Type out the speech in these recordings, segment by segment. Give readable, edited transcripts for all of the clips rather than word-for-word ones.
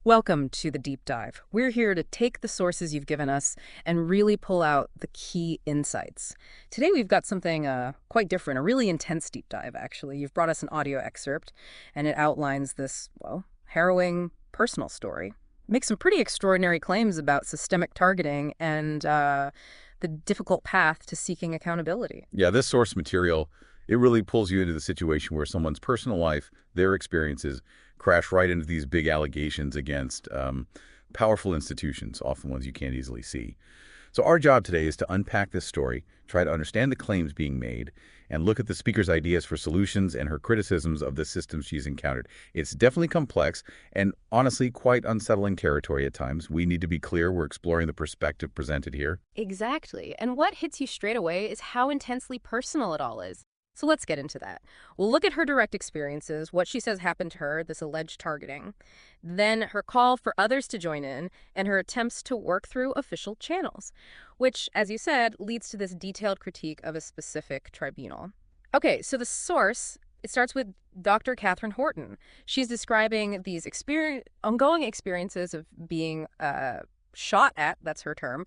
Welcome to the deep dive. We're here to take the sources you've given us and really pull out the key insights. Today we've got something quite different, a really intense deep dive, actually. You've brought us an audio excerpt, and it outlines this, well, harrowing personal story. Makes some pretty extraordinary claims about systemic targeting and the difficult path to seeking accountability. Yeah, this source material, it really pulls you into the situation where someone's personal life, their experiences, crash right into these big allegations against powerful institutions, often ones you can't easily see. So our job today is to unpack this story, try to understand the claims being made, and look at the speaker's ideas for solutions and her criticisms of the systems she's encountered. It's definitely complex and honestly quite unsettling territory at times. We need to be clear we're exploring the perspective presented here. Exactly. And what hits you straight away is how intensely personal it all is. So let's get into that. We'll look at her direct experiences, what she says happened to her, this alleged targeting, then her call for others to join in, and her attempts to work through official channels, which, as you said, leads to this detailed critique of a specific tribunal. Okay, so the source, it starts with Dr. Catherine Horton. She's describing these ongoing experiences of being shot at, that's her term,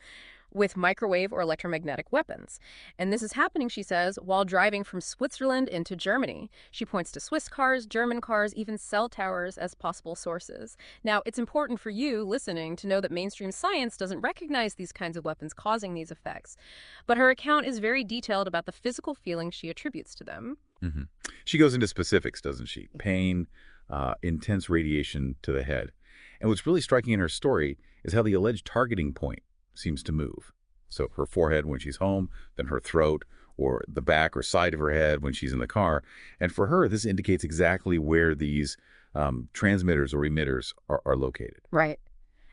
with microwave or electromagnetic weapons. And this is happening, she says, while driving from Switzerland into Germany. She points to Swiss cars, German cars, even cell towers as possible sources. Now, it's important for you listening to know that mainstream science doesn't recognize these kinds of weapons causing these effects. But her account is very detailed about the physical feelings she attributes to them. hmm She goes into specifics, doesn't she? Pain, intense radiation to the head. And what's really striking in her story is how the alleged targeting point seems to move. So her forehead when she's home, then her throat, or the back or side of her head when she's in the car. And for her, this indicates exactly where these transmitters or emitters are located. Right.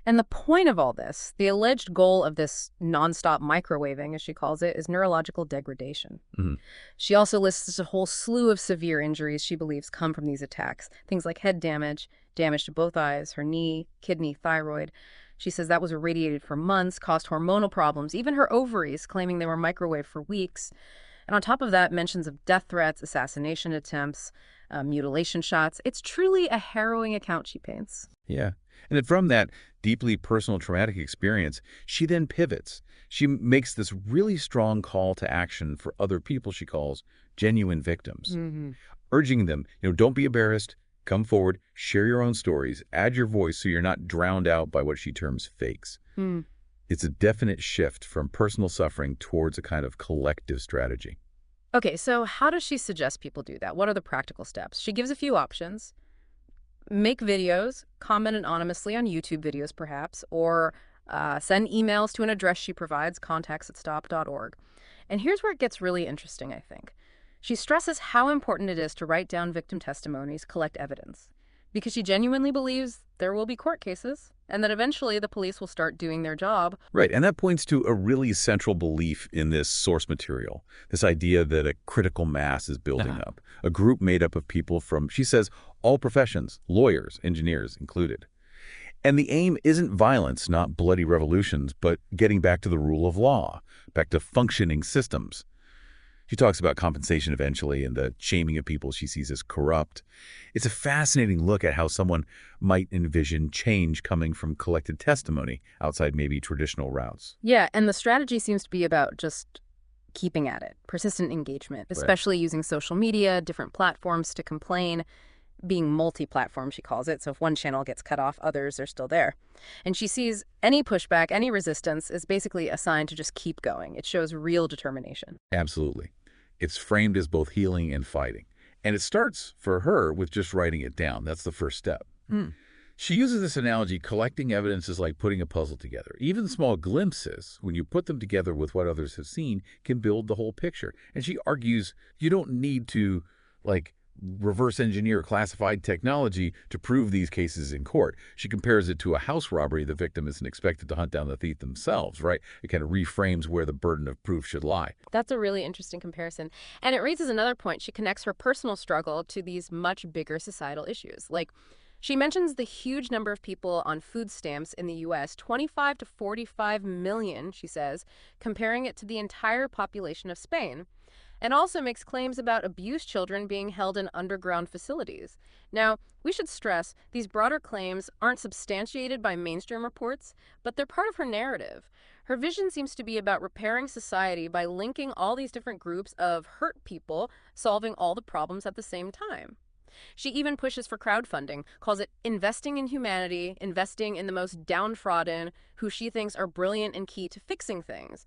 And the point of all this, the alleged goal of this nonstop microwaving, as she calls it, is neurological degradation. hmm She also lists a whole slew of severe injuries she believes come from these attacks. Things like head damage, damage to both eyes, her knee, kidney, thyroid. She says that was irradiated for months, caused hormonal problems, even her ovaries, claiming they were microwaved for weeks. And on top of that, mentions of death threats, assassination attempts, mutilation shots. It's truly a harrowing account she paints. Yeah. And then from that deeply personal traumatic experience, she then pivots. She makes this really strong call to action for other people she calls genuine victims, hmm urging them, don't be embarrassed, come forward, share your own stories, add your voice so you're not drowned out by what she terms fakes. Hmm. It's a definite shift from personal suffering towards a kind of collective strategy. Okay, so how does she suggest people do that? What are the practical steps? She gives a few options. Make videos, comment anonymously on YouTube videos perhaps, or send emails to an address she provides, contacts@stop.org. And here's where it gets really interesting, I think. She stresses how important it is to write down victim testimonies, collect evidence, because she genuinely believes there will be court cases and that eventually the police will start doing their job. Right, and that points to a really central belief in this source material, this idea that a critical mass is building up, a group made up of people from, she says, all professions, lawyers, engineers included. And the aim isn't violence, not bloody revolutions, but getting back to the rule of law, back to functioning systems. She talks about compensation eventually and the shaming of people she sees as corrupt. It's a fascinating look at how someone might envision change coming from collected testimony outside maybe traditional routes. Yeah, and the strategy seems to be about just keeping at it, persistent engagement, Right. especially using social media, different platforms to complain, being multi-platform, she calls it. So if one channel gets cut off, others are still there. And she sees any pushback, any resistance is basically a sign to just keep going. It shows real determination. Absolutely. It's framed as both healing and fighting. And it starts for her with just writing it down. That's the first step. Mm. She uses this analogy, collecting evidence is like putting a puzzle together. Even small glimpses, when you put them together with what others have seen, can build the whole picture. And she argues you don't need to, reverse engineer classified technology to prove these cases in court. She compares it to a house robbery. The victim isn't expected to hunt down the thief themselves, right? It kind of reframes where the burden of proof should lie. That's a really interesting comparison. And it raises another point. She connects her personal struggle to these much bigger societal issues. Like, she mentions the huge number of people on food stamps in the U.S., 25 to 45 million, she says, comparing it to the entire population of Spain. and also makes claims about abused children being held in underground facilities. Now, we should stress these broader claims aren't substantiated by mainstream reports, but they're part of her narrative. Her vision seems to be about repairing society by linking all these different groups of hurt people, solving all the problems at the same time. She even pushes for crowdfunding, calls it investing in humanity, investing in the most downtrodden, who she thinks are brilliant and key to fixing things.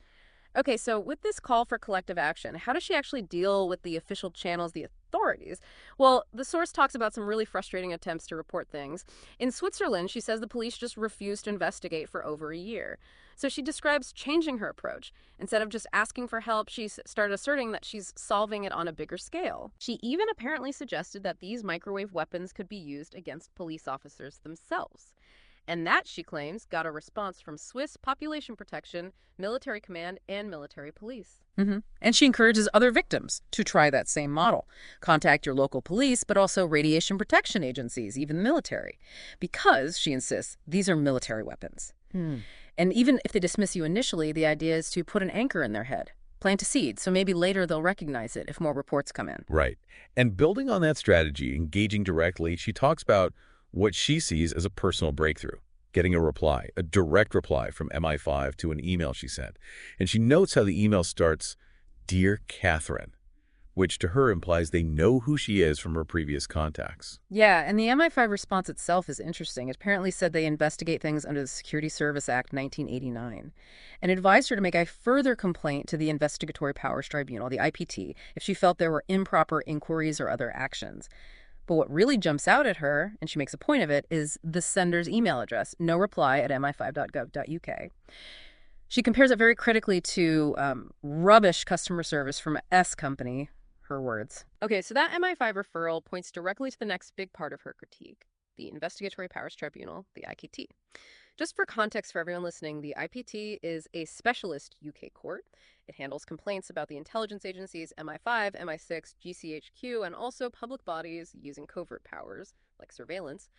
Okay, so with this call for collective action, how does she actually deal with the official channels, the authorities? Well, the source talks about some really frustrating attempts to report things. In Switzerland, she says the police just refused to investigate for over a year. So she describes changing her approach. Instead of just asking for help, she started asserting that she's solving it on a bigger scale. She even apparently suggested that these microwave weapons could be used against police officers themselves. And that, she claims, got a response from Swiss Population Protection, Military Command, and military police. And she encourages other victims to try that same model. Contact your local police, but also radiation protection agencies, even the military. Because, she insists, these are military weapons. And even if they dismiss you initially, the idea is to put an anchor in their head. Plant a seed, so maybe later they'll recognize it if more reports come in. Right. And building on that strategy, engaging directly, she talks about what she sees as a personal breakthrough, getting a reply, a direct reply from MI5 to an email she sent. And she notes how the email starts, "Dear Catherine," which to her implies they know who she is from her previous contacts. Yeah, and the MI5 response itself is interesting. It apparently said they investigate things under the Security Service Act 1989 and advised her to make a further complaint to the Investigatory Powers Tribunal, the IPT, if she felt there were improper inquiries or other actions. But what really jumps out at her, and she makes a point of it, is the sender's email address, no reply at mi5.gov.uk. She compares it very critically to rubbish customer service from S Company, her words. Okay, so that MI5 referral points directly to the next big part of her critique, the Investigatory Powers Tribunal, the IPT. Just for context for everyone listening, the IPT is a specialist UK court. It handles complaints about the intelligence agencies MI5, MI6, GCHQ, and also public bodies using covert powers, like surveillance.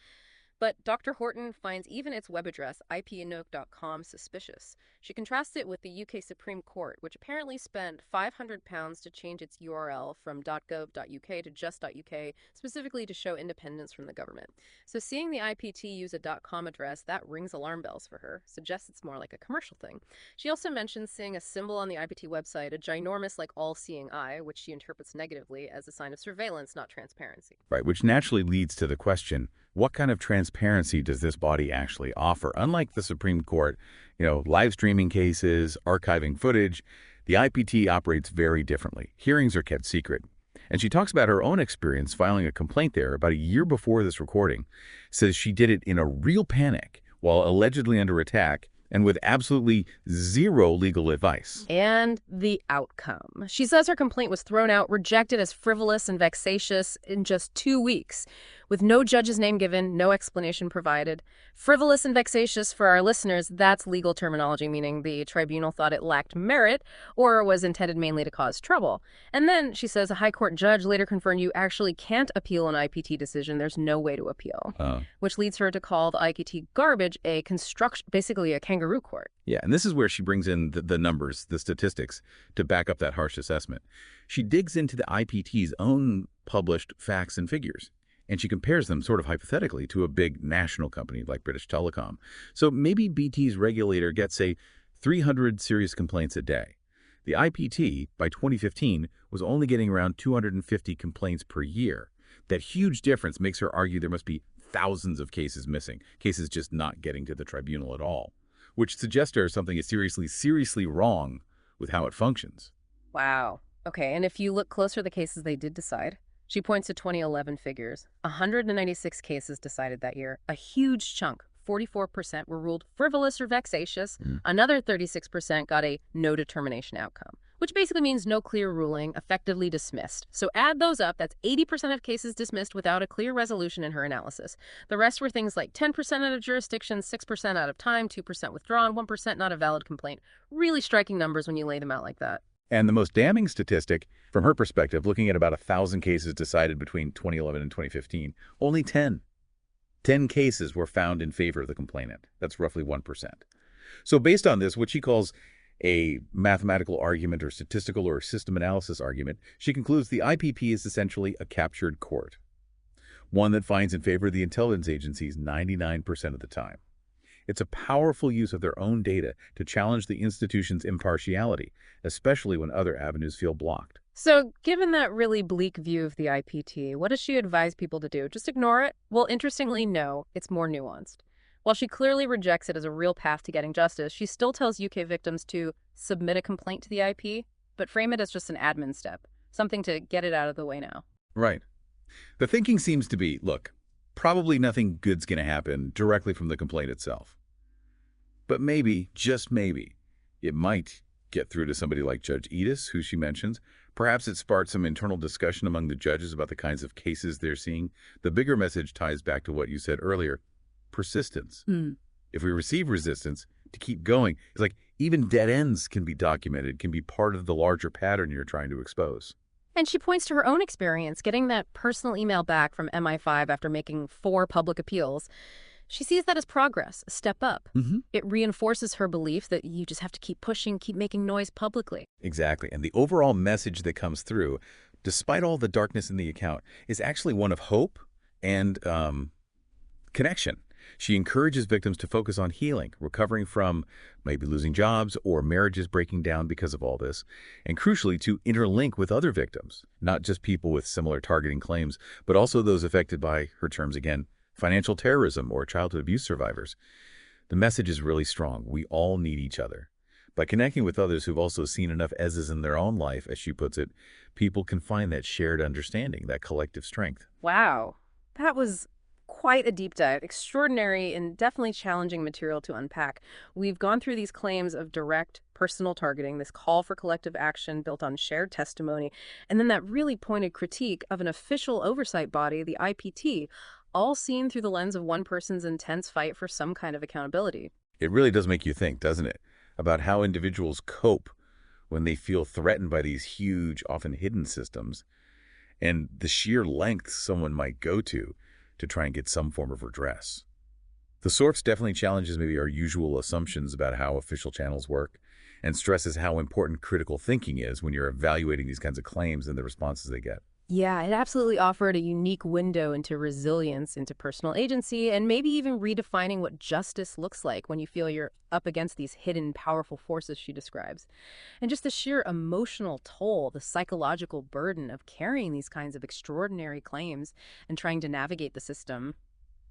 But Dr. Horton finds even its web address, ipinnoke.com, suspicious. She contrasts it with the UK Supreme Court, which apparently spent £500 to change its URL from .gov.uk to just.uk, specifically to show independence from the government. So seeing the IPT use a .com address, that rings alarm bells for her, suggests it's more like a commercial thing. She also mentions seeing a symbol on the IPT website, a ginormous, like, all-seeing eye, which she interprets negatively as a sign of surveillance, not transparency. Right, which naturally leads to the question, what kind of transparency does this body actually offer? Unlike the Supreme Court, live streaming cases, archiving footage, the IPT operates very differently. Hearings are kept secret. And she talks about her own experience filing a complaint there about a year before this recording, says she did it in a real panic while allegedly under attack and with absolutely zero legal advice. And the outcome. She says her complaint was thrown out, rejected as frivolous and vexatious in just 2 weeks, with no judge's name given, no explanation provided. Frivolous and vexatious, for our listeners, that's legal terminology, meaning the tribunal thought it lacked merit or was intended mainly to cause trouble. And then, she says, a high court judge later confirmed you actually can't appeal an IPT decision. There's no way to appeal. Which leads her to call the IPT garbage a construction, basically a kangaroo court. Yeah, and this is where she brings in the numbers, the statistics, to back up that harsh assessment. She digs into the IPT's own published facts and figures, and she compares them sort of hypothetically to a big national company like British Telecom. So maybe BT's regulator gets, say, 300 serious complaints a day. The IPT, by 2015, was only getting around 250 complaints per year. That huge difference makes her argue there must be thousands of cases missing, cases just not getting to the tribunal at all, which suggests to her something is seriously wrong with how it functions. Wow. Okay, and if you look closer at the cases they did decide, she points to 2011 figures. 196 cases decided that year. A huge chunk, 44%, were ruled frivolous or vexatious. Another 36% got a no determination outcome, which basically means no clear ruling, effectively dismissed. So add those up, that's 80% of cases dismissed without a clear resolution in her analysis. The rest were things like 10% out of jurisdiction, 6% out of time, 2% withdrawn, 1% not a valid complaint. Really striking numbers when you lay them out like that. And the most damning statistic, from her perspective, looking at about 1,000 cases decided between 2011 and 2015, only 10 cases were found in favor of the complainant. That's roughly 1%. So based on this, what she calls a mathematical argument or statistical or system analysis argument, she concludes the IPP is essentially a captured court, one that finds in favor of the intelligence agencies 99% of the time. It's a powerful use of their own data to challenge the institution's impartiality, especially when other avenues feel blocked. So, given that really bleak view of the IPT, what does she advise people to do? Just ignore it? Well, interestingly, no, it's more nuanced. While she clearly rejects it as a real path to getting justice, she still tells UK victims to submit a complaint to the IP, but frame it as just an admin step, something to get it out of the way now. Right. The thinking seems to be, look, probably nothing good's going to happen directly from the complaint itself. But maybe, just maybe, it might get through to somebody like Judge Edis, who she mentions. Perhaps it sparked some internal discussion among the judges about the kinds of cases they're seeing. The bigger message ties back to what you said earlier, persistence. If we receive resistance, to keep going, it's like even dead ends can be documented, can be part of the larger pattern you're trying to expose. And she points to her own experience, getting that personal email back from MI5 after making 4 public appeals. She sees that as progress, a step up. It reinforces her belief that you just have to keep pushing, keep making noise publicly. Exactly. And the overall message that comes through, despite all the darkness in the account, is actually one of hope and connection. She encourages victims to focus on healing, recovering from maybe losing jobs or marriages breaking down because of all this, and crucially to interlink with other victims, not just people with similar targeting claims, but also those affected by, her terms again, financial terrorism or childhood abuse survivors. The message is really strong. We all need each other. By connecting with others who've also seen enough S's in their own life, as she puts it, people can find that shared understanding, that collective strength. Wow, that was quite a deep dive. Extraordinary and definitely challenging material to unpack. We've gone through these claims of direct personal targeting, this call for collective action built on shared testimony, and then that really pointed critique of an official oversight body, the IPT, all seen through the lens of one person's intense fight for some kind of accountability. It really does make you think, doesn't it, about how individuals cope when they feel threatened by these huge, often hidden systems, and the sheer lengths someone might go to try and get some form of redress. The source definitely challenges maybe our usual assumptions about how official channels work and stresses how important critical thinking is when you're evaluating these kinds of claims and the responses they get. Yeah, it absolutely offered a unique window into resilience, into personal agency, and maybe even redefining what justice looks like when you feel you're up against these hidden, powerful forces she describes. And just the sheer emotional toll, the psychological burden of carrying these kinds of extraordinary claims and trying to navigate the system,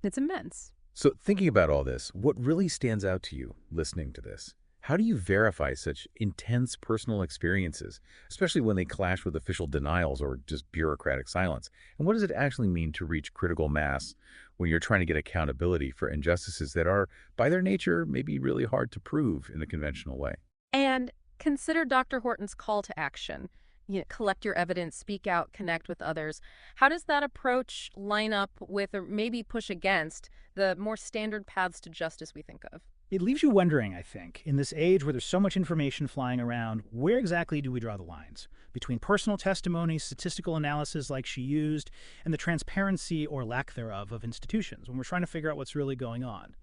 it's immense. So thinking about all this, what really stands out to you listening to this? How do you verify such intense personal experiences, especially when they clash with official denials or just bureaucratic silence? And what does it actually mean to reach critical mass when you're trying to get accountability for injustices that are, by their nature, maybe really hard to prove in a conventional way? And consider Dr. Horton's call to action. Collect your evidence, speak out, connect with others. How does that approach line up with or maybe push against the more standard paths to justice we think of? It leaves you wondering, I think, in this age where there's so much information flying around, where exactly do we draw the lines between personal testimony, statistical analysis like she used, and the transparency or lack thereof of institutions when we're trying to figure out what's really going on?